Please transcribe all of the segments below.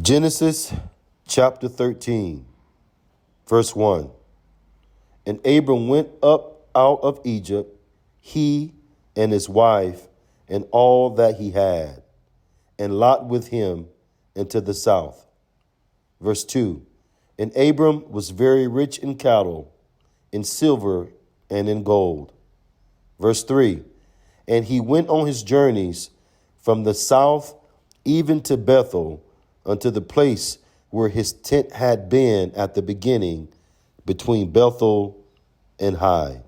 Genesis chapter 13, verse 1. And Abram went up out of Egypt, he and his wife and all that he had, and Lot with him into the south. Verse 2. And Abram was very rich in cattle, in silver, and in gold. Verse 3. And he went on his journeys from the south even to Bethel, unto the place where his tent had been at the beginning, between Bethel and Hai.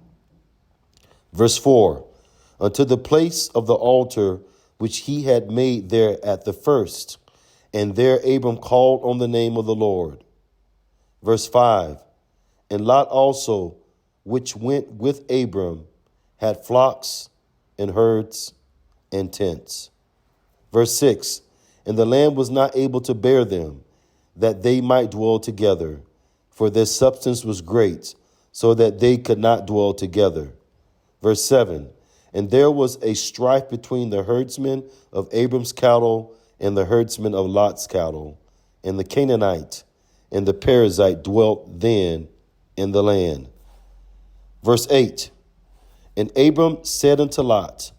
Verse 4. Unto the place of the altar which he had made there at the first, and there Abram called on the name of the Lord. Verse 5. And Lot also, which went with Abram, had flocks and herds and tents. Verse 6. And the land was not able to bear them, that they might dwell together, for their substance was great, so that they could not dwell together. Verse 7. And there was a strife between the herdsmen of Abram's cattle and the herdsmen of Lot's cattle, and the Canaanite and the Perizzite dwelt then in the land. Verse 8. And Abram said unto Lot,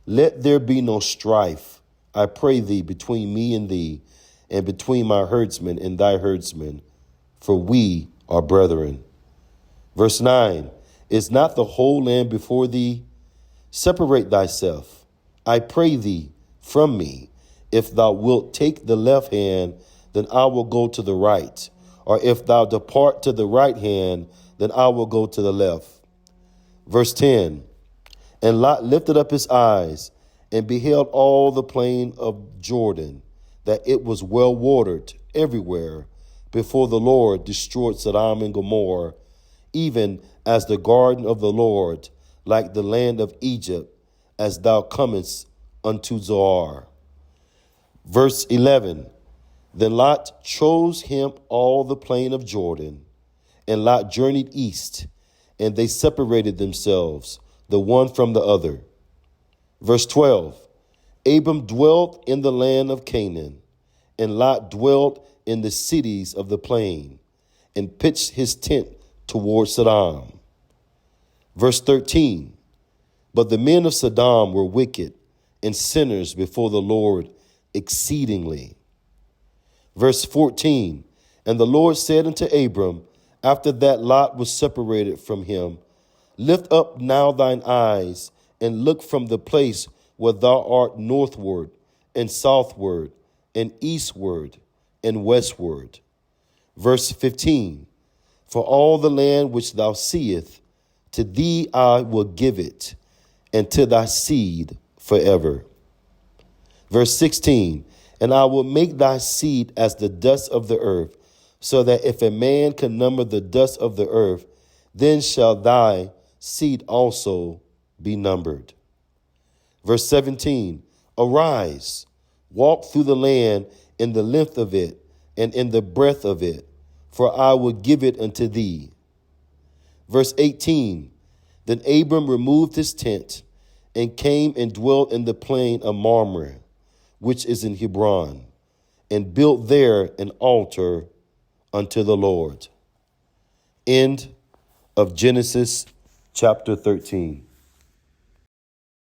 Let there be no strife, I pray thee, between me and thee, and between my herdsmen and thy herdsmen, for we are brethren. Verse 9. Is not the whole land before thee? Separate thyself, I pray thee, from me. If thou wilt take the left hand, then I will go to the right. Or if thou depart to the right hand, then I will go to the left. Verse 10. And Lot lifted up his eyes, and beheld all the plain of Jordan, that it was well watered everywhere, before the Lord destroyed Sodom and Gomorrah, even as the garden of the Lord, like the land of Egypt, as thou comest unto Zoar. Verse 11. Then Lot chose him all the plain of Jordan, and Lot journeyed east, and they separated themselves, the one from the other. Verse 12. Abram dwelt in the land of Canaan, and Lot dwelt in the cities of the plain, and pitched his tent toward Sodom. Verse 13. But the men of Sodom were wicked and sinners before the Lord exceedingly. Verse 14. And the Lord said unto Abram, after that Lot was separated from him, Lift up now thine eyes, and look from the place where thou art northward, and southward, and eastward, and westward. Verse 15. For all the land which thou seest, to thee I will give it, and to thy seed forever. Verse 16. And I will make thy seed as the dust of the earth, so that if a man can number the dust of the earth, then shall thy seed also be numbered. Verse 17. Arise, walk through the land in the length of it, and in the breadth of it, for I will give it unto thee. Verse 18. Then Abram removed his tent, and came and dwelt in the plain of Mamre, which is in Hebron, and built there an altar unto the Lord. End of Genesis chapter 13.